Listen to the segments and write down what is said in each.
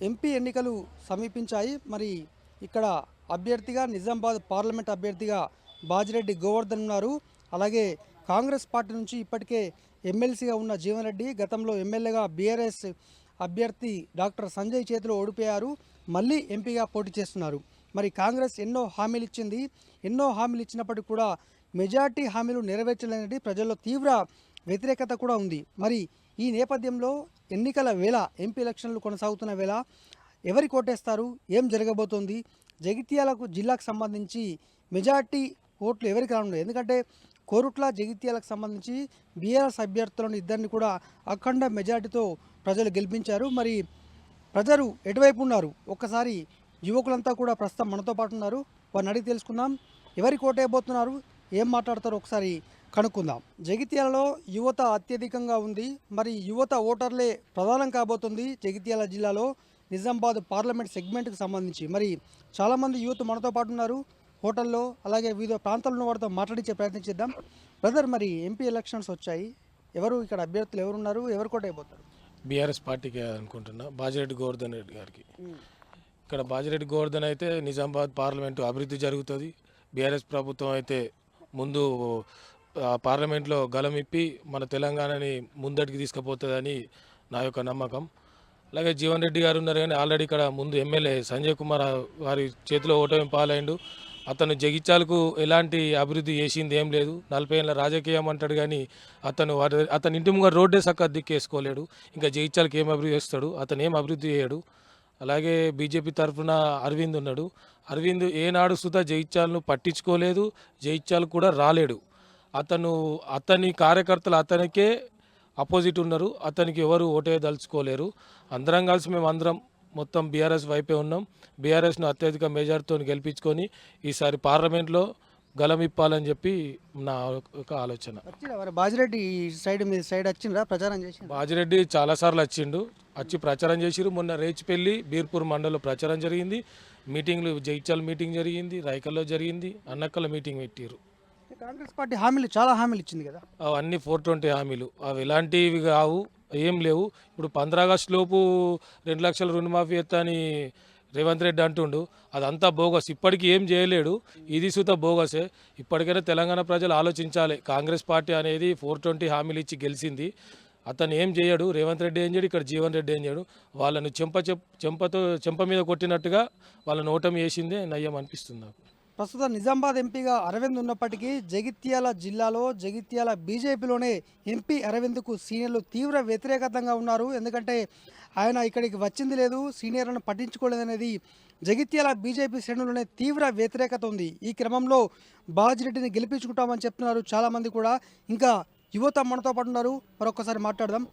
MP ఎన్నికలు సమీపించాయి. మరి ఇక్కడ అభ్యర్థిగా నిజామాబాద్ పార్లమెంట్ అభ్యర్థిగా బాజిరెడ్డి గోవర్ధన్ ఉన్నారు. అలాగే కాంగ్రెస్ పార్టీ నుంచి ఇప్పటికే ఎమ్మెల్సీగా ఉన్న జీవన్ రెడ్డి గతంలో ఎమ్మెల్యేగా బీఆర్ఎస్ అభ్యర్థి డాక్టర్ సంజయ్ చేతిలో ఓడిపోయారు. మళ్ళీ ఎంపీగా పోటీ చేస్తున్నారు. మరి కాంగ్రెస్ ఎన్నో హామీలు ఇచ్చింది. ఎన్నో హామీలు ఇచ్చినప్పటికీ కూడా మెజార్టీ హామీలు నెరవేర్చలేనిది ప్రజల్లో తీవ్ర వ్యతిరేకత కూడా ఉంది. మరి ఈ నేపథ్యంలో ఎన్నికల వేళ ఎంపీ ఎలక్షన్లు కొనసాగుతున్న వేళ ఎవరి కోటేస్తారు, ఏం జరగబోతోంది, జగిత్యాలకు జిల్లాకు సంబంధించి మెజార్టీ ఓట్లు ఎవరికి రానున్నాయి? ఎందుకంటే కోరుట్ల జగిత్యాలకు సంబంధించి బీఆర్ఎస్ అభ్యర్థులను ఇద్దరిని కూడా అఖండ మెజార్టీతో ప్రజలు గెలిపించారు. మరి ప్రజలు ఎటువైపు ఉన్నారు? ఒక్కసారి యువకులంతా కూడా ప్రస్తుతం మనతో పాటు ఉన్నారు. వారిని అడిగి తెలుసుకుందాం. ఎవరి కోటేయబోతున్నారు, ఏం మాట్లాడతారో ఒకసారి కనుక్కుందాం. జగిత్యాలలో యువత అత్యధికంగా ఉంది. మరి యువత ఓటర్లే ప్రధానం కాబోతుంది జగిత్యాల జిల్లాలో నిజామాబాద్ పార్లమెంట్ సెగ్మెంట్కి సంబంధించి. మరి చాలామంది యూత్ మనతో పాటు ఉన్నారు హోటల్లో, అలాగే వివిధ ప్రాంతాల్లో ఉన్న వారితో మాట్లాడించే ప్రయత్నం చేద్దాం. బ్రదర్, మరి ఎంపీ ఎలక్షన్స్ వచ్చాయి. ఎవరు ఇక్కడ అభ్యర్థులు ఎవరున్నారు, ఎవరు కోటైపోతారు? బీఆర్ఎస్ పార్టీకి అనుకుంటున్నా, బాజిరెడ్డి గోవర్ధన్ రెడ్డి గారికి. ఇక్కడ బాజిరెడ్డి గోవర్ధన్ అయితే నిజామాబాద్ పార్లమెంటు అభివృద్ధి జరుగుతుంది. బీఆర్ఎస్ ప్రభుత్వం అయితే ముందు పార్లమెంట్లో గలమిప్పి మన తెలంగాణని ముందటికి తీసుకుపోతుందని నా యొక్క నమ్మకం. అలాగే జీవన్ రెడ్డి గారు ఉన్నారు, కానీ ఆల్రెడీ ఇక్కడ ముందు ఎమ్మెల్యే సంజయ్ కుమార్ వారి చేతిలో ఓటమి పాలైండు. అతను జగిత్యాలకు ఎలాంటి అభివృద్ధి చేసింది ఏం లేదు. 40 ఏళ్ళ రాజకీయం అంటాడు, కానీ అతని ఇంటి ముంగ రోడ్డే సక్క దిక్కేసుకోలేడు. ఇంకా జగిత్యాలకు ఏం అభివృద్ధి చేస్తాడు? అతను ఏం అభివృద్ధి చేయడు. అలాగే బీజేపీ తరఫున అరవింద్ ఉన్నాడు. అరవింద్ ఏనాడు సుధా జగిత్యాలను పట్టించుకోలేదు, జగిత్యాలకు కూడా రాలేడు. అతని కార్యకర్తలు అతనికే అపోజిట్ ఉన్నారు. అతనికి ఎవరు ఓటేయదలుచుకోలేరు. అందరం కలిసి మేము అందరం మొత్తం బీఆర్ఎస్ వైపే ఉన్నాం. బీఆర్ఎస్ను అత్యధిక మెజార్టీతో గెలిపించుకొని ఈసారి పార్లమెంట్లో గలమిప్పాలని చెప్పి నా ఒక ఆలోచన. బాజిరెడ్డి సైడ్ వచ్చిండ్రా, ప్రచారం చేసి? బాజిరెడ్డి చాలాసార్లు వచ్చి ప్రచారం చేసిరు. మొన్న రేచిపల్లి బీర్పూర్ మండలంలో ప్రచారం జరిగింది. మీటింగ్లు జగిత్యాల మీటింగ్ జరిగింది, రైకల్లో జరిగింది, అన్నక్కల మీటింగ్ పెట్టిరు. కాంగ్రెస్ పార్టీ హామీలు చాలా హామీలు ఇచ్చింది కదా, అవన్నీ 420 హామీలు. అవి ఎలాంటివి కావు, ఏం లేవు. ఇప్పుడు 15 ఆగస్టు లోపు 2 లక్షల రుణమాఫీ ఎత్తా అని రేవంత్ రెడ్డి అంటుండు. అదంతా బోగస్. ఇప్పటికీ ఏం చేయలేడు. ఇది సుత బోగసే. ఇప్పటికైనా తెలంగాణ ప్రజలు ఆలోచించాలి. కాంగ్రెస్ పార్టీ అనేది 420 హామీలు ఇచ్చి గెలిచింది. అతను ఏం చేయడు. రేవంత్ రెడ్డి ఏం చేయడు, ఇక్కడ జీవన్ రెడ్డి ఏం చేయడు. వాళ్ళను చెంప మీద కొట్టినట్టుగా వాళ్ళని ఓటమి వేసిందే నయ్యం అనిపిస్తుంది నాకు. ప్రస్తుతం నిజామాబాద్ ఎంపీగా అరవింద్ ఉన్నప్పటికీ జగిత్యాల జిల్లాలో జగిత్యాల బీజేపీలోనే ఎంపీ అరవింద్కు సీనియర్లు తీవ్ర వ్యతిరేకతంగా ఉన్నారు. ఎందుకంటే ఆయన ఇక్కడికి వచ్చింది లేదు, సీనియర్లను పట్టించుకోలేదనేది జగిత్యాల బీజేపీ శ్రేణుల్లోనే తీవ్ర వ్యతిరేకత ఉంది. ఈ క్రమంలో బాజిరెడ్డిని గెలిపించుకుంటామని చెప్తున్నారు చాలామంది కూడా. ఇంకా యువత మనతో పాటు ఉన్నారు, మరొకసారి మాట్లాడదాం.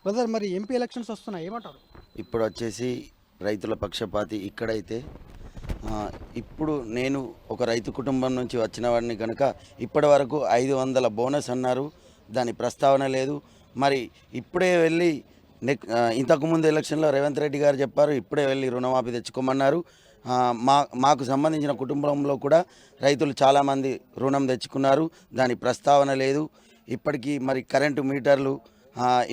బ్రదర్, మరి ఎంపీ ఎలక్షన్స్ వస్తున్నాయి, ఏమంటారు? ఇప్పుడు వచ్చేసి రైతుల పక్షపాతి ఇక్కడైతే ఇప్పుడు నేను ఒక రైతు కుటుంబం నుంచి వచ్చిన వాడిని కనుక ఇప్పటి వరకు 500 బోనస్ అన్నారు, దాని ప్రస్తావన లేదు. మరి ఇప్పుడే వెళ్ళి ఇంతకుముందు ఎలక్షన్లో రేవంత్ రెడ్డి గారు చెప్పారు, ఇప్పుడే వెళ్ళి రుణమాఫీ తెచ్చుకోమన్నారు. మాకు సంబంధించిన కుటుంబంలో కూడా రైతులు చాలామంది రుణం తెచ్చుకున్నారు, దాని ప్రస్తావన లేదు. ఇప్పటికీ మరి కరెంటు మీటర్లు,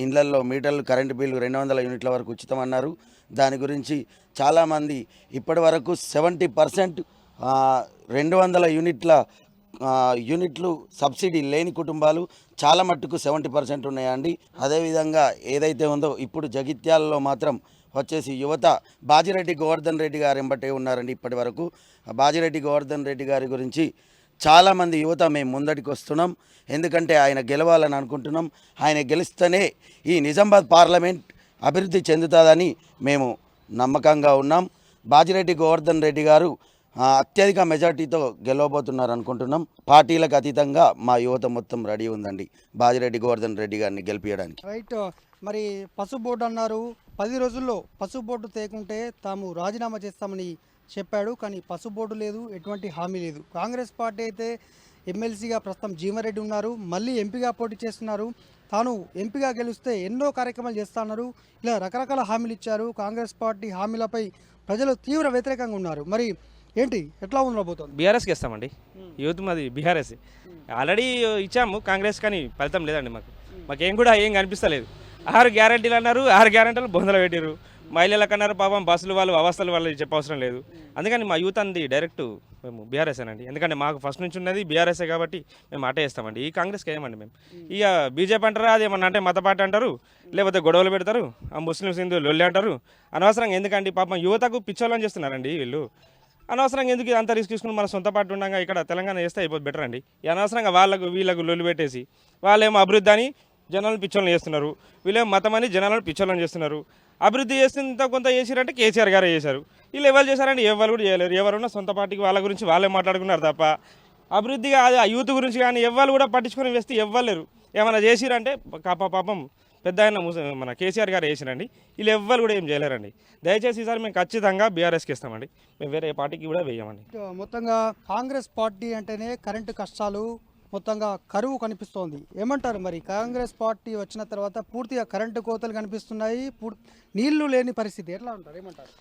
ఇళ్లల్లో మీటర్లు కరెంటు బిల్లు 200 యూనిట్ల వరకు ఉచితమన్నారు. దాని గురించి చాలామంది ఇప్పటి వరకు 70% 200 యూనిట్లు సబ్సిడీ లేని కుటుంబాలు చాలా మట్టుకు 70% ఉన్నాయండి. అదేవిధంగా ఏదైతే ఉందో ఇప్పుడు జగిత్యాలలో మాత్రం వచ్చేసి యువత బాజిరెడ్డి గోవర్ధన్ రెడ్డి గారు ఎంబటే ఉన్నారండి. ఇప్పటి వరకు బాజిరెడ్డి గోవర్ధన్ రెడ్డి గారి గురించి చాలామంది యువత మేము ముందటికి వస్తున్నాం. ఎందుకంటే ఆయన గెలవాలని అనుకుంటున్నాం. ఆయన గెలిస్తేనే ఈ నిజామాబాద్ పార్లమెంట్ అభివృద్ధి చెందుతుందని మేము నమ్మకంగా ఉన్నాం. బాజిరెడ్డి గోవర్ధన్ రెడ్డి గారు అత్యధిక మెజార్టీతో గెలవబోతున్నారు అనుకుంటున్నాం. పార్టీలకు అతీతంగా మా యువత మొత్తం రెడీ ఉందండి బాజిరెడ్డి గోవర్ధన్ రెడ్డి గారిని గెలిపించడానికి. రైట్. మరి పసుపు బోర్డు అన్నారు, 10 రోజుల్లో పసుపు బోర్డు తేకుంటే తాము రాజీనామా చేస్తామని చెప్పాడు. కానీ పసుపు బోర్డు లేదు, ఎటువంటి హామీ లేదు. కాంగ్రెస్ పార్టీ అయితే ఎమ్మెల్సీగా ప్రస్తుతం జీవన్ రెడ్డి ఉన్నారు, మళ్ళీ ఎంపీగా పోటీ చేస్తున్నారు. తాను ఎంపీగా గెలిస్తే ఎన్నో కార్యక్రమాలు చేస్తున్నారు, ఇలా రకరకాల హామీలు ఇచ్చారు. కాంగ్రెస్ పార్టీ హామీలపై ప్రజలు తీవ్ర వ్యతిరేకంగా ఉన్నారు. మరి ఏంటి, ఎట్లా ఉండబోతోంది? బీఆర్ఎస్కి ఇస్తామండి. యూత్ మాది బీఆర్ఎస్. ఆల్రెడీ ఇచ్చాము కాంగ్రెస్, కానీ ఫలితం లేదండి. మాకేం కూడా ఏం కనిపిస్తలేదు. 6 గ్యారంటీలు అన్నారు, 6 గ్యారంటీలు బొందలు పెట్టారు. మహిళల కన్నారు పాపం బస్సులు వాళ్ళు అవస్థలు వాళ్ళు చెప్పవసరం లేదు. అందుకని మా యూత్ అంది డైరెక్ట్ మేము బీఆర్ఎస్ అనండి. ఎందుకంటే మాకు ఫస్ట్ నుంచి ఉన్నది బీఆర్ఎస్ఏ కాబట్టి మేము అటే వేస్తామండి. ఈ కాంగ్రెస్కి వేయమండి మేము. ఇక బీజేపీ అంటారా అది ఏమన్నా అంటే మత పార్టీ అంటారు, లేకపోతే గొడవలు పెడతారు, ఆ ముస్లిమ్స్ హిందూ లొల్లి అంటారు. అనవసరంగా ఎందుకండి పాపం యువతకు పిచ్చోళ్ళని చేస్తున్నారండి వీళ్ళు. అనవసరంగా ఎందుకు అంత రిస్క్ తీసుకుని మన సొంత పార్టీ ఉండగా ఇక్కడ తెలంగాణ చేస్తే అయిపోతుంది బెటర్ అండి. అనవసరంగా వీళ్ళకు లొల్లి పెట్టేసి వాళ్ళేమో అభివృద్ధి అని జనాలను పిచ్చోళ్ళని చేస్తున్నారు, వీళ్ళేమో మతం అని జనాలను పిచ్చోళ్ళని చేస్తున్నారు. అభివృద్ధి చేస్తే కొంత చేసిరంటే కేసీఆర్ గారే చేశారు. వీళ్ళు ఎవరు చేశారంటే ఎవరు కూడా చేయలేరు. ఎవరున్నా సొంత పార్టీకి వాళ్ళ గురించి వాళ్ళే మాట్లాడుకున్నారు తప్ప అభివృద్ధిగా అది ఆ యూత్ గురించి కానీ ఎవరు కూడా పట్టించుకొని వేస్తే ఇవ్వలేరు. ఏమైనా చేసిరంటే పాపం పెద్ద ఆయన మన కేసీఆర్ గారు వేసిరండి. వీళ్ళు ఎవ్వరు కూడా ఏం చేయలేరండి. దయచేసి ఈసారి మేము ఖచ్చితంగా బీఆర్ఎస్కి ఇస్తామండి. మేము వేరే పార్టీకి కూడా వేయమండి. మొత్తంగా కాంగ్రెస్ పార్టీ అంటేనే కరెంటు కష్టాలు, మొత్తంగా కరువు కనిపిస్తోంది. ఏమంటారు మరి? కాంగ్రెస్ పార్టీ వచ్చిన తర్వాత పూర్తిగా కరెంటు కోతలు కనిపిస్తున్నాయి, నీళ్లు లేని పరిస్థితి ఎట్లా ఉంటారు? ఏమంటారు?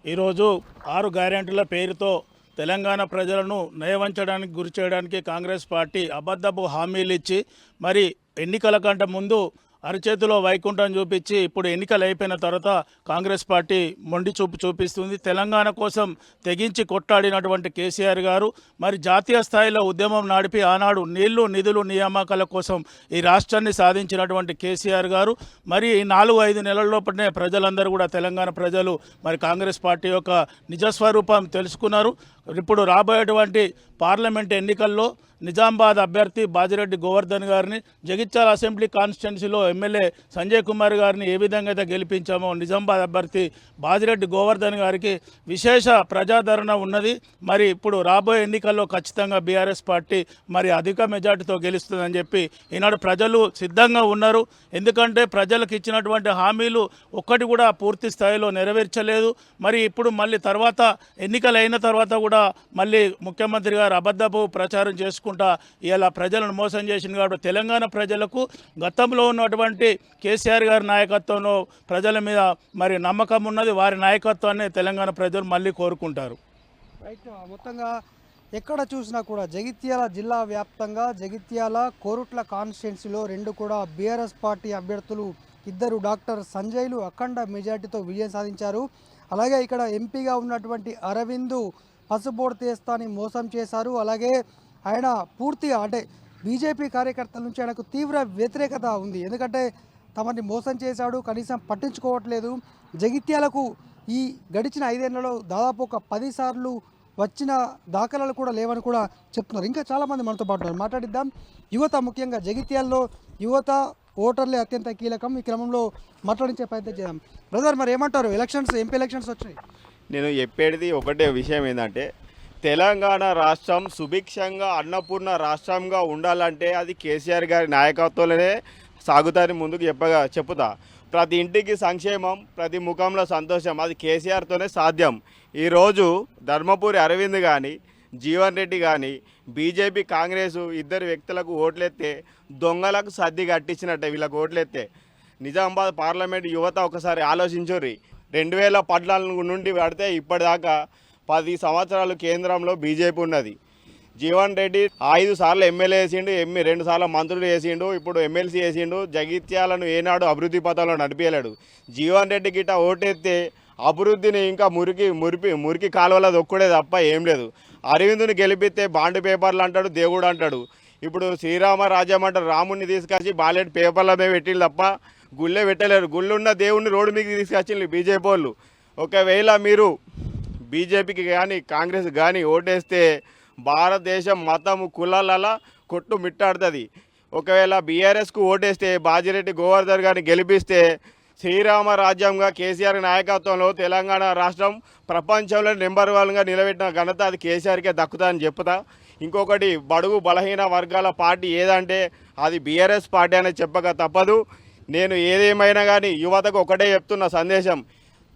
ఈరోజు 6 గ్యారెంటీల పేరుతో తెలంగాణ ప్రజలను నయవంచడానికి గురి చేయడానికి కాంగ్రెస్ పార్టీ అబద్ధపు హామీలు ఇచ్చి మరి ఎన్నికల కంటే ముందు అరచేతిలో వైకుంఠం చూపించి ఇప్పుడు ఎన్నికలు అయిపోయిన తర్వాత కాంగ్రెస్ పార్టీ మొండి చూపు చూపిస్తుంది. తెలంగాణ కోసం తెగించి కొట్టాడినటువంటి కేసీఆర్ గారు మరి జాతీయ స్థాయిలో ఉద్యమం నడిపి ఆనాడు నీళ్లు నిధులు నియామకాల కోసం ఈ రాష్ట్రాన్ని సాధించినటువంటి కేసీఆర్ గారు మరి ఈ 4-5 నెలల లోపలనే ప్రజలందరూ కూడా తెలంగాణ ప్రజలు మరి కాంగ్రెస్ పార్టీ యొక్క నిజస్వరూపం తెలుసుకున్నారు. ఇప్పుడు రాబోయేటువంటి పార్లమెంట్ ఎన్నికల్లో నిజామాబాద్ అభ్యర్థి బాజిరెడ్డి గోవర్ధన్ గారిని, జగిత్యాల అసెంబ్లీ కాన్స్టిట్యున్సీలో ఎమ్మెల్యే సంజయ్ కుమార్ గారిని ఏ విధంగా అయితే గెలిపించామో నిజామాబాద్ అభ్యర్థి బాజిరెడ్డి గోవర్ధన్ గారికి విశేష ప్రజాదరణ ఉన్నది. మరి ఇప్పుడు రాబోయే ఎన్నికల్లో ఖచ్చితంగా బీఆర్ఎస్ పార్టీ మరి అధిక మెజార్టీతో గెలుస్తుందని చెప్పి ఈనాడు ప్రజలు సిద్ధంగా ఉన్నారు. ఎందుకంటే ప్రజలకు ఇచ్చినటువంటి హామీలు ఒక్కటి కూడా పూర్తి స్థాయిలో నెరవేర్చలేదు. మరి ఇప్పుడు మళ్ళీ తర్వాత ఎన్నికలు అయిన తర్వాత కూడా మళ్ళీ ముఖ్యమంత్రి గారు అబద్ధపు ప్రచారం చేసుకుంటా ఇలా ప్రజలను మోసం చేసింది. కాబట్టి తెలంగాణ ప్రజలకు గతంలో ఉన్నటువంటి కేసీఆర్ గారి నాయకత్వంలో ప్రజల మీద మరి నమ్మకం ఉన్నది. వారి నాయకత్వాన్ని తెలంగాణ ప్రజలు మళ్ళీ కోరుకుంటారు. రైట్. మొత్తంగా ఎక్కడ చూసినా కూడా జగిత్యాల జిల్లా వ్యాప్తంగా జగిత్యాల కోరుట్ల కాన్స్టిట్యున్సీలో 2 కూడా బీఆర్ఎస్ పార్టీ అభ్యర్థులు 2 డాక్టర్ సంజయ్లు అఖండ మెజార్టీతో విజయం సాధించారు. అలాగే ఇక్కడ ఎంపీగా ఉన్నటువంటి అరవింద్ పసుబోర్డు తీస్తాని మోసం చేశారు. అలాగే ఆయన పూర్తిగా అంటే బీజేపీ కార్యకర్తల నుంచి ఆయనకు తీవ్ర వ్యతిరేకత ఉంది. ఎందుకంటే తమని మోసం చేశాడు, కనీసం పట్టించుకోవట్లేదు. జగిత్యాలకు ఈ గడిచిన 5 ఏళ్లలో దాదాపు ఒక 10 సార్లు వచ్చిన దాఖలాలు కూడా లేవని కూడా చెప్తున్నారు. ఇంకా చాలామంది మనతో పాటు మాట్లాడిద్దాం. యువత, ముఖ్యంగా జగిత్యాల్లో యువత ఓటర్లే అత్యంత కీలకం. ఈ క్రమంలో మాట్లాడించే ప్రయత్నం చేద్దాం. బ్రదర్, మరి ఏమంటారు? ఎంపీ ఎలక్షన్స్ వచ్చినాయి. నేను చెప్పేది ఒకటే విషయం ఏంటంటే తెలంగాణ రాష్ట్రం సుభిక్షంగా అన్నపూర్ణ రాష్ట్రంగా ఉండాలంటే అది కేసీఆర్ గారి నాయకత్వంలోనే సాగుతారని ముందుకు చెప్పుతా. ప్రతి ఇంటికి సంక్షేమం, ప్రతి ముఖంలో సంతోషం, అది కేసీఆర్తోనే సాధ్యం. ఈరోజు ధర్మపురి అరవింద్ కానీ జీవన్ రెడ్డి కానీ బీజేపీ కాంగ్రెస్ 2 వ్యక్తులకు ఓట్లెత్తే దొంగలకు సర్ది కట్టించినట్టే వీళ్ళకు ఓట్లెత్తే. నిజామాబాద్ పార్లమెంట్ యువత ఒకసారి ఆలోచించుర్రి. 2014 నుండి పడితే ఇప్పటిదాకా 10 సంవత్సరాలు కేంద్రంలో బీజేపీ ఉన్నది. జీవన్ రెడ్డి 5 సార్లు ఎమ్మెల్యే వేసిండు, 2 సార్లు మంత్రులు వేసిండు, ఇప్పుడు ఎమ్మెల్సీ వేసిండు. జగిత్యాలను ఏనాడు అభివృద్ధి పథంలో నడిపేయలేడు. జీవన్ రెడ్డి గిట్ట ఓటెత్తే అభివృద్ధిని ఇంకా మురికి కాలువల దొక్కుడే తప్ప ఏం లేదు. అరవిందుని గెలిపిస్తే బాండ్ పేపర్లు అంటాడు, దేవుడు అంటాడు. ఇప్పుడు శ్రీరామ రాజ్యం అంటారు, రాముడిని తీసుకొచ్చి బాలెట్ పేపర్ల మీద పెట్టిళ్ళు తప్ప గుళ్ళే పెట్టలేరు. గుళ్ళున్న దేవుడిని రోడ్డు మీకు తీసుకొచ్చింది బీజేపీ వాళ్ళు. ఒకవేళ మీరు బీజేపీకి కానీ కాంగ్రెస్ కానీ ఓటేస్తే భారతదేశం మతము కులాల కొట్టు మిట్టాడుతుంది. ఒకవేళ బీఆర్ఎస్కు ఓటేస్తే బాజిరెడ్డి గోవర్ధన్ గారిని గెలిపిస్తే శ్రీరామ రాజ్యంగా కేసీఆర్ నాయకత్వంలో తెలంగాణ రాష్ట్రం ప్రపంచంలో నెంబర్ 1గా నిలబెట్టిన ఘనత అది కేసీఆర్కే దక్కుతుందని చెప్తా. ఇంకొకటి బడుగు బలహీన వర్గాల పార్టీ ఏదంటే అది బీఆర్ఎస్ పార్టీ అనేది చెప్పక తప్పదు. నేను ఏదేమైనా కానీ యువతకు ఒకటే చెప్తున్న సందేశం,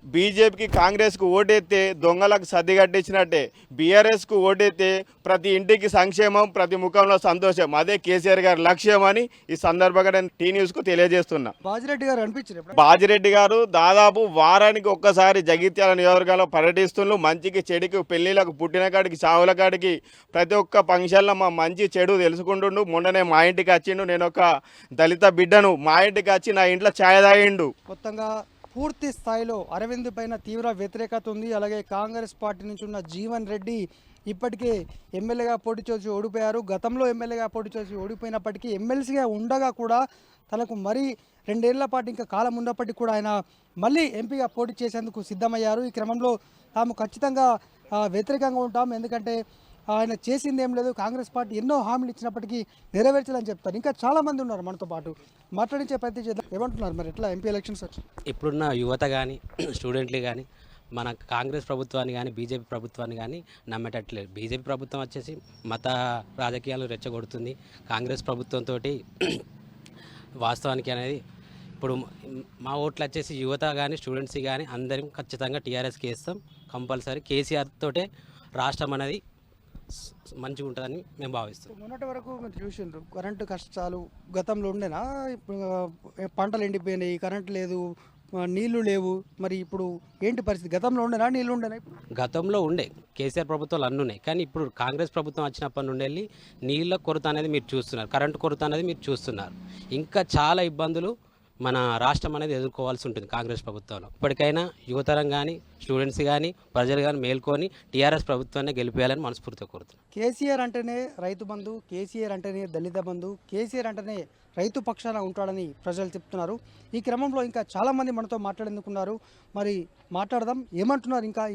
బీజేపీకి కాంగ్రెస్కు ఓటెత్తే దొంగలకు సర్ది కట్టించినట్టే, బీఆర్ఎస్కు ఓటెత్తే ప్రతి ఇంటికి సంక్షేమం, ప్రతి ముఖంలో సంతోషం, అదే కేసీఆర్ గారి లక్ష్యం అని ఈ సందర్భంగా నేను టీ న్యూస్కు తెలియజేస్తున్నా. బాజిరెడ్డి గారు దాదాపు వారానికి ఒక్కసారి జగిత్యాల నియోజకవర్గంలో పర్యటిస్తున్నారు. మంచికి చెడుకి, పెళ్లిలకు, పుట్టిన కాడికి, చావుల కాడికి ప్రతి ఒక్క ఫంక్షన్లో మా మంచి చెడు తెలుసుకుంటుండు. మొన్ననే మా ఇంటికి వచ్చిండు, నేను ఒక దళిత బిడ్డను, మా ఇంటికి వచ్చి నా ఇంట్లో ఛాయ్ తాగిండు. మొత్తంగా పూర్తి స్థాయిలో అరవింద్ పైన తీవ్ర వ్యతిరేకత ఉంది. అలాగే కాంగ్రెస్ పార్టీ నుంచి ఉన్న జీవన్ రెడ్డి ఇప్పటికే ఎమ్మెల్యేగా పోటీ చేసి ఓడిపోయారు. గతంలో ఎమ్మెల్యేగా పోటీ చేసి ఓడిపోయినప్పటికీ ఎమ్మెల్సీగా ఉండగా కూడా తనకు మరీ 2 ఏళ్ల పాటు ఇంకా కాలం ఉన్నప్పటికీ కూడా ఆయన మళ్ళీ ఎంపీగా పోటీ చేసేందుకు సిద్ధమయ్యారు. ఈ క్రమంలో తాము ఖచ్చితంగా వ్యతిరేకంగా ఉంటాం, ఎందుకంటే ఆయన చేసింది ఏం లేదు, కాంగ్రెస్ పార్టీ ఎన్నో హామీలు ఇచ్చినప్పటికీ నెరవేర్చాలని చెప్తారు. ఇంకా చాలామంది ఉన్నారు మనతో పాటు, మాట్లాడించే ప్రయత్నం చేద్దాం. ఏమంటున్నారు మరి ఎట్లా ఎంపీ ఎలక్షన్స్ వచ్చి? ఇప్పుడున్న యువత కానీ స్టూడెంట్లు కానీ మన కాంగ్రెస్ ప్రభుత్వాన్ని కానీ బీజేపీ ప్రభుత్వాన్ని కానీ నమ్మేటట్లేదు. బీజేపీ ప్రభుత్వం వచ్చేసి మత రాజకీయాలు రెచ్చగొడుతుంది. కాంగ్రెస్ ప్రభుత్వంతో వాస్తవానికి అనేది ఇప్పుడు మా ఓట్లు వచ్చేసి యువత కానీ స్టూడెంట్స్ కానీ అందరం ఖచ్చితంగా టీఆర్ఎస్కి వేస్తాం. కంపల్సరీ కేసీఆర్ తోటే రాష్ట్రం అనేది మంచిగా ఉంటుందని మేము భావిస్తాం. మొన్నటి వరకు మీరు చూసిండ్రు కరెంటు కష్టాలు గతంలో ఉండేనా? ఇప్పుడు పంటలు ఎండిపోయినాయి, కరెంటు లేదు, నీళ్లు లేవు. మరి ఇప్పుడు ఏంటి పరిస్థితి? గతంలో ఉండేనా, నీళ్ళు ఉండేనా? గతంలో ఉండే కేసీఆర్ ప్రభుత్వాలు అన్నీ ఉన్నాయి, కానీ ఇప్పుడు కాంగ్రెస్ ప్రభుత్వం వచ్చినప్పటి నుండి వెళ్ళి నీళ్ళ కొరత అనేది మీరు చూస్తున్నారు, కరెంటు కొరత అనేది మీరు చూస్తున్నారు. ఇంకా చాలా ఇబ్బందులు మన రాష్ట్రం అనేది ఎదుర్కోవాల్సి ఉంటుంది కాంగ్రెస్ ప్రభుత్వంలో. ఇప్పటికైనా యువతరం కానీ స్టూడెంట్స్ కానీ ప్రజలు కానీ మేల్కొని టీఆర్ఎస్ ప్రభుత్వాన్ని గెలిపేయాలని మనస్ఫూర్తిగా కోరుతున్నాను. కేసీఆర్ అంటేనే రైతు బంధు, కేసీఆర్ అంటేనే దళిత బంధు, కేసీఆర్ అంటేనే రైతు పక్షాన ఉంటాడని ప్రజలు చెప్తున్నారు. ఈ క్రమంలో ఇంకా చాలామంది మనతో మాట్లాడేందుకున్నారు. మరి మాట్లాడదాం, ఏమంటున్నారు. ఇంకా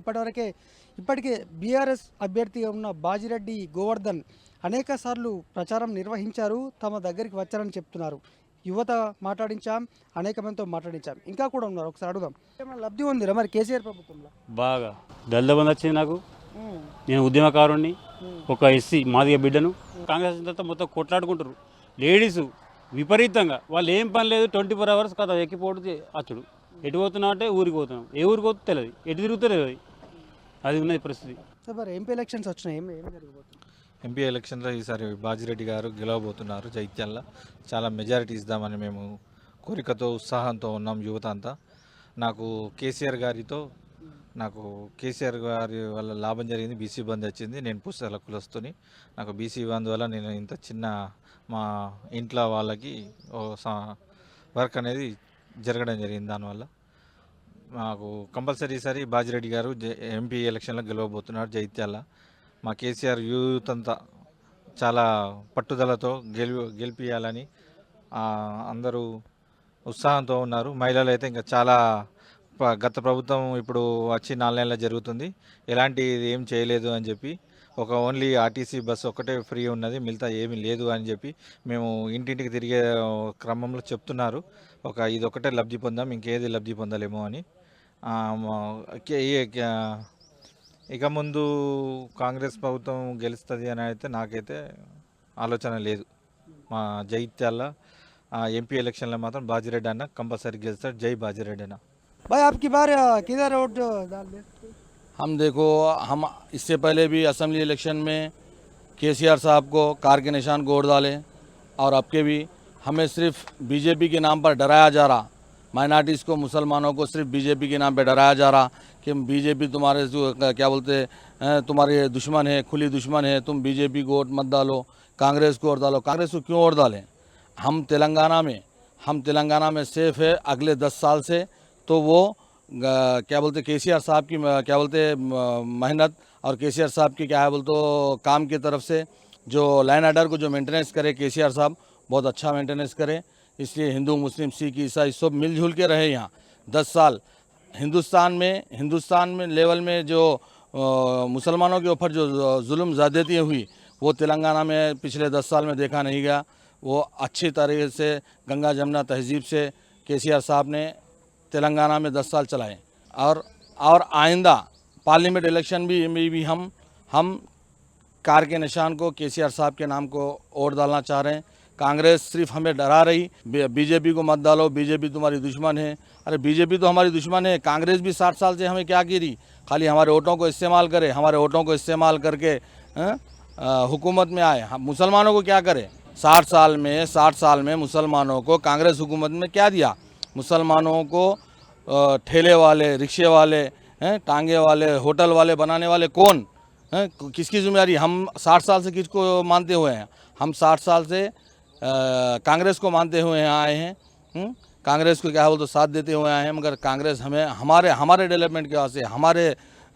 ఇప్పటికే బీఆర్ఎస్ అభ్యర్థిగా ఉన్న బాజిరెడ్డి గోవర్ధన్ అనేక సార్లు ప్రచారం నిర్వహించారు, తమ దగ్గరికి వచ్చారని చెప్తున్నారు. యువత మాట్లాడించాం, అనేక మందితో మాట్లాడించాం, ఇంకా కూడా ఉన్నారు. ఒకసారి అడుగుదాం. ఏమైనా లబ్ధి ఉందిరా మరి కేసీఆర్ ప్రభుత్వంలో? బాగా దళిత బంధు వచ్చింది నాకు. నేను ఉద్యమకారుణ్ణి, ఒక ఎస్సీ మాదిగ బిడ్డను. కాంగ్రెస్ తర్వాత మొత్తం కొట్లాడుకుంటారు లేడీసు విపరీతంగా. వాళ్ళు ఏం పని లేదు, 24 hours కదా ఎక్కిపోటు అచ్చుడు. ఎటు పోతున్నావు అంటే ఊరికి పోతున్నాం, ఏ ఊరికి పోతే తెలియదు, ఎటు తిరుగుతూ తెలియదు. అది ఉన్నది పరిస్థితి. మరి ఎంపీ ఎలక్షన్స్ వచ్చినాయి, ఏం జరగబోతుంది? ఎంపీ ఎలక్షన్లో ఈసారి బాజిరెడ్డి గారు గెలవబోతున్నారు. జైత్యాల్లో చాలా మెజారిటీ ఇద్దామని మేము కోరికతో ఉత్సాహంతో ఉన్నాం యువత అంతా. నాకు కేసీఆర్ గారి వల్ల లాభం జరిగింది. బీసీ బంద్ వచ్చింది. నేను పుస్తకాల కులస్తుని. నాకు బీసీ బంద్ వల్ల నేను ఇంత చిన్న మా ఇంట్లో వాళ్ళకి వర్క్ అనేది జరగడం జరిగింది. దానివల్ల మాకు కంపల్సరీ ఈసారి బాజిరెడ్డి గారు ఎంపీ ఎలక్షన్లో గెలవబోతున్నారు జైత్యాల. మా కేసీఆర్ యూత్ అంతా చాలా పట్టుదలతో గెలిపియాలని అందరూ ఉత్సాహంతో ఉన్నారు. మహిళలు అయితే ఇంకా చాలా గత ప్రభుత్వం ఇప్పుడు వచ్చి 4 నెలలు జరుగుతుంది, ఎలాంటి ఏం చేయలేదు అని చెప్పి, ఒక ఓన్లీ ఆర్టీసీ బస్సు ఒకటే ఫ్రీ ఉన్నది, మిగతా ఏమీ లేదు అని చెప్పి మేము ఇంటింటికి తిరిగే క్రమంలో చెప్తున్నారు. ఇది ఒకటే లబ్ధి పొందాం, ఇంకేది లబ్ధి పొందలేమో అని. ఇక ముందు కాంగ్రెస్ ప్రభుత్వం గెలుస్తుంది అని అయితే నాకైతే ఆలోచన లేదు. మా జైత్యాల ఎంపీ ఎలక్షన్లో మాత్రం బాజిరెడ్డి అన్న కంపల్సరీ గెలుస్తాడు. జై బాజిరెడ్డి అన్న. भाई आपकी बार किधर वोट डाल दे? हम देखो, हम इससे पहले भी असेंबली इलेक्शन में केसीआर साहब को कार के निशान को वोट डाले, और अब के भी हमें सिर्फ बीजेपी के नाम पर डराया जा रहा, माइनॉरिटीज़ को, मुसलमानों को सिर्फ बीजेपी के नाम पर डराया जा रहा कि बीजेपी तुम्हारे जो क्या बोलते हैं तुम्हारे दुश्मन है, खुली दुश्मन है, तुम बीजेपी को वोट मत डालो, कांग्रेस को वोट डालो। कांग्रेस को क्यों वोट डालें? हम तेलंगाना में सेफ है अगले 10 साल से। तो वो क्या बोलते केसीआर साहब की क्या बोलते मेहनत और केसीआर साहब की क्या है बोलते काम की तरफ से जो लाइन आर्डर को जो मेंटेनेंस करे केसीआर साहब बहुत अच्छा मेंटेनेंस करे। इसलिए हिंदू मुस्लिम सिख ईसाई सब मिलजुल के रहे यहाँ 10 साल। हिंदुस्तान में लेवल में जो मुसलमानों के ऊपर जो जुल्म ज़्यादती हुई वो तेलंगाना में पिछले 10 साल में देखा नहीं गया। वो अच्छी तरीके से गंगा जमुना तहजीब से केसीआर साहब ने तेलंगाना में 10 साल चलाए। और आइंदा पार्लियामेंट इलेक्शन में भी हम कार के निशान को केसीआर साहब के नाम को वोट डालना चाह रहे हैं। कांग्रेस सिर्फ हमें डरा रही, बीजेपी को मत डालो, बीजेपी तुम्हारी दुश्मन है। अरे बीजेपी तो हमारी दुश्मन है। कांग्रेस भी 60 साल से हमें क्या की रही, खाली हमारे वोटों को इस्तेमाल करे, हमारे वोटों को इस्तेमाल करके हुकूमत में आए। हम मुसलमानों को क्या करे? 60 साल में मुसलमानों को कांग्रेस हुकूमत में क्या दिया? मुसलमानों को ठेले वाले, रिक्शे वाले, टांगे वाले, होटल वाले बनाने वाले कौन? किसकी जिम्मेदारी? हम 60 साल से किसको मानते हुए हैं? हम 60 साल से कांग्रेस को मानते हुए यहाँ आए हैं। कांग्रेस को क्या बोलते साथ देते हुए आए हैं, मगर कांग्रेस हमें हमारे डेवलपमेंट के वास्ते, हमारे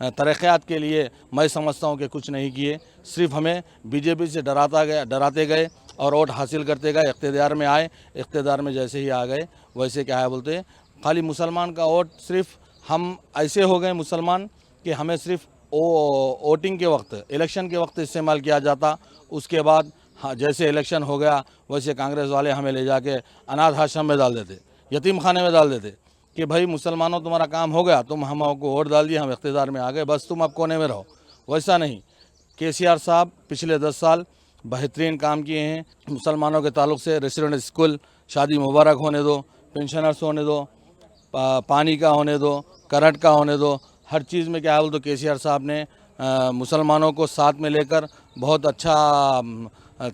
तरक्यात के लिए मैं समझता हूँ कि कुछ नहीं किए। सिर्फ हमें बीजेपी से डराते गए और वोट हासिल करते गए। इख्तियार में आए, इख्तियार में जैसे ही आ गए वैसे क्या है बोलते खाली मुसलमान का वोट, सिर्फ हम ऐसे हो गए मुसलमान कि हमें सिर्फ वोटिंग के वक्त, इलेक्शन के वक्त इस्तेमाल किया जाता। उसके बाद हाँ, जैसे इलेक्शन हो गया वैसे कांग्रेस वाले हमें ले जाके अनाथ आश्रम में डाल देते, यतीम खाने में डाल देते कि भाई मुसलमानों तुम्हारा काम हो गया, तुम हमको वोट डाल दिए, हम इख्तियार में आ गए, बस तुम अब कोने में रहो। वैसा नहीं, केसीआर साहब पिछले 10 साल बेहतरीन काम किए हैं। मुसलमानों के ताल्लुक से रेसिडेंट स्कूल, शादी मुबारक होने दो, पेंशनर्स होने दो, पानी का होने दो, करंट का होने दो, हर चीज़ में क्या है तो केसीआर साहब ने मुसलमानों को साथ में लेकर बहुत अच्छा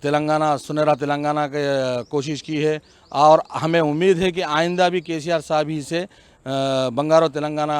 तेलंगाना, सुनहरा तेलंगाना की कोशिश की है। और हमें उम्मीद है कि आइंदा भी केसीआर साहब ही से बंगारो तेलंगाना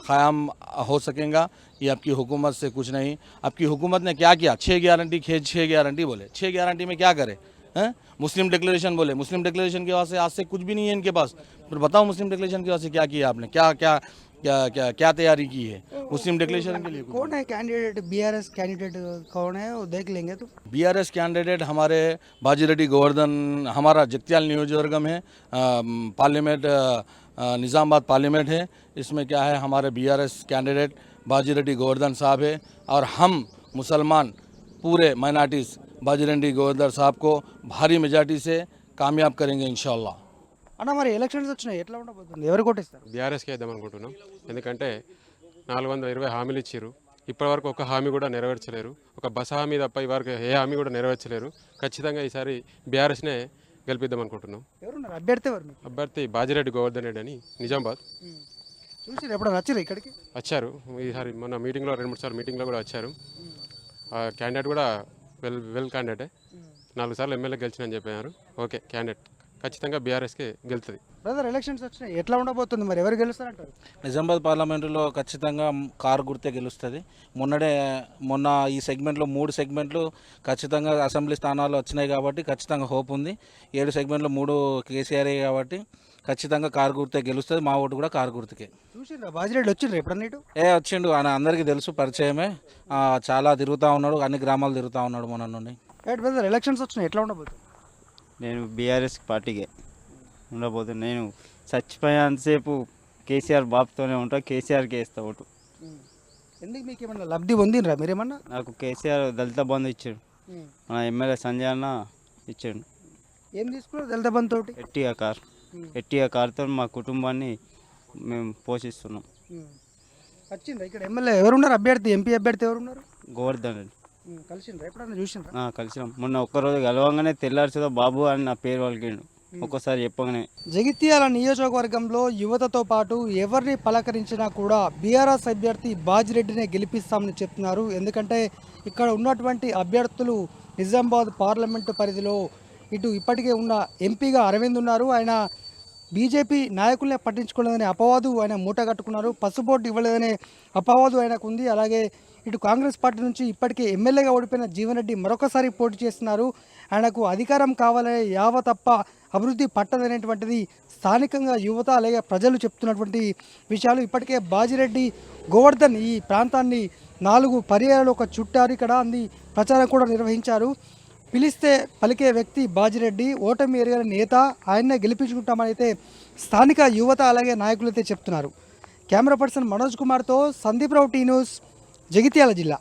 क़याम हो सकेगा। ये आपकी हुकूमत से कुछ नहीं। आपकी हुकूमत ने क्या किया? 6 गारंटी 6 गारंटी बोले, 6 गारंटी में क्या करे हैं? मुस्लिम डिक्लेरेशन बोले, मुस्लिम डिक्लेरेशन के वास्ते आज से कुछ भी नहीं है इनके पास। फिर बताओ मुस्लिम डिक्लेरेशन के वास्ते क्या किया आपने? क्या क्या क्या क्या क्या तैयारी की है मुस्लिम डिक्लेरेशन के लिए? कौन है कैंडिडेट? बीआरएस कैंडिडेट कौन है वो देख लेंगे। तो बीआरएस कैंडिडेट हमारे बाजीरेड्डी गोवर्धन, हमारा जगत्याल नियोजकवर्गम है, पार्लियामेंट निज़ामाबाद पार्लियामेंट है। इसमें क्या है, हमारे बीआरएस कैंडिडेट बाजीरेड्डी गोवर्धन साहब है और हम मुसलमान पूरे माइनॉरिटीज़ बाजीरेड्डी गोवर्धन साहब को भारी मेजॉरिटी से कामयाब करेंगे इंशाअल्लाह। అన్న మరి ఎలక్షన్స్ వచ్చినాయి, ఎట్లా ఉండబోతుంది? ఎవరు కొట్టేస్తారు? బీఆర్ఎస్కి వేద్దాం అనుకుంటున్నాం. ఎందుకంటే 420 హామీలు ఇచ్చారు, ఇప్పటివరకు ఒక హామీ కూడా నెరవేర్చలేరు. ఒక బస్ హామీ తప్ప ఇవరకు ఏ హామీ కూడా నెరవేర్చలేరు. ఖచ్చితంగా ఈసారి బీఆర్ఎస్నే గెలిపిద్దాం అనుకుంటున్నాం. ఎవరున్నారు అభ్యర్థి? ఎవరు మీకు? అభ్యర్థి బాజిరెడ్డి గోవర్ధన్ రెడ్డి అని నిజామాబాద్. చూసి ఎప్పుడైనా వచ్చారు ఇక్కడికి? వచ్చారు, ఈసారి మొన్న మీటింగ్లో 2-3 సార్లు మీటింగ్లో కూడా వచ్చారు. ఆ క్యాండిడేట్ కూడా వెల్ క్యాండిడేటే, 4 సార్లు ఎమ్మెల్యే గెలిచినని చెప్పారు. ఓకే క్యాండిడేట్, ఖచ్చితంగా బీఆర్ఎస్కే గెలుతుంది. బ్రదర్ ఎలక్షన్స్ వచ్చినాయి, ఎట్లా ఉండబోతుంది? మరి ఎవరు గెలుస్తారంటారు? నిజామాబాద్ పార్లమెంటులో ఖచ్చితంగా కారు గుర్తే గెలుస్తుంది. మొన్న ఈ సెగ్మెంట్లో 3 సెగ్మెంట్లు ఖచ్చితంగా అసెంబ్లీ స్థానాలు వచ్చినాయి కాబట్టి ఖచ్చితంగా హోప్ ఉంది. 7 సెగ్మెంట్లో 3 కేసీఆర్ కాబట్టి ఖచ్చితంగా కారు గుర్తే గెలుస్తుంది. మా ఓటు కూడా కారు గుర్తుకే. చూసిండ్రా బాజిరెడ్డి వచ్చిండ్రు ఎప్పుడన్నా? వచ్చిండు, ఆయన అందరికీ తెలుసు, పరిచయమే. చాలా తిరుగుతూ ఉన్నాడు, అన్ని గ్రామాలు తిరుగుతూ ఉన్నాడు మొన్న నుండి. బ్రదర్ ఎలక్షన్స్ వచ్చినాయి, ఎట్లా ఉండబోతుంది? నేను బీఆర్ఎస్ పార్టీకే ఉండబోతుంది. నేను చచ్చిపోయేంతసేపు కేసీఆర్ బాబుతోనే ఉంటా, కేసీఆర్కి వేస్తా ఓటు. ఎందుకు మీకు ఏమన్నా లబ్ధి పొందినరా మీరేమన్నా? నాకు కేసీఆర్ దళిత బంధు ఇచ్చాడు, మన ఎమ్మెల్యే సంజయ్ అన్న ఇచ్చాడు. ఏం తీసుకున్నారు దళిత బంధు తోటి? ఎట్టిగా కార్తో మా కుటుంబాన్ని మేము పోషిస్తున్నాం. వచ్చిండ్రా ఇక్కడ ఎమ్మెల్యే ఎవరున్నారు? అభ్యర్థి, ఎంపీ అభ్యర్థి ఎవరున్నారు? గోవర్ధన్ రెడ్డి. కలిసిండ్రా ఎప్పుడన్నా? చూసిండ్రా? కలిసినాం. మొన్న ఒక్కరోజు కలవంగానే తెల్లారితో బాబు అని నా పేరు వాళ్ళకిండు, ఒక్కసారి చెప్పగానే. జగిత్యాల నియోజకవర్గంలో యువతతో పాటు ఎవరిని పలకరించినా కూడా బీఆర్ఎస్ అభ్యర్థి బాజిరెడ్డినే గెలిపిస్తామని చెప్తున్నారు. ఎందుకంటే ఇక్కడ ఉన్నటువంటి అభ్యర్థులు నిజామాబాద్ పార్లమెంటు పరిధిలో ఇటు ఇప్పటికే ఉన్న ఎంపీగా అరవింద్ ఉన్నారు. ఆయన బీజేపీ నాయకులనే పట్టించుకోలేదనే అపవాదు ఆయన మూట కట్టుకున్నారు. పసుపోటు ఇవ్వలేదనే అపవాదు ఆయనకు ఉంది. అలాగే ఇటు కాంగ్రెస్ పార్టీ నుంచి ఇప్పటికే ఎమ్మెల్యేగా ఓడిపోయిన జీవన్ రెడ్డి మరొకసారి పోటీ చేస్తున్నారు. ఆయనకు అధికారం కావాలనే యావ తప్ప అభివృద్ధి పట్టదనేటువంటిది స్థానికంగా యువత అలాగే ప్రజలు చెప్తున్నటువంటి విషయాలు. ఇప్పటికే బాజిరెడ్డి గోవర్ధన్ ఈ ప్రాంతాన్ని 4 పర్యాయాలు ఒక చుట్టారు, ఇక్కడ అంది ప్రచారం కూడా నిర్వహించారు. పిలిస్తే పలికే వ్యక్తి బాజిరెడ్డి, ఓటమి ఎరగని నేత, ఆయన్నే గెలిపించుకుంటామని అయితే స్థానిక యువత అలాగే నాయకులు అయితే చెప్తున్నారు. కెమెరా పర్సన్ మనోజ్ కుమార్తో సందీప్ రావు, టీ న్యూస్, జగిత్యాల జిల్లా.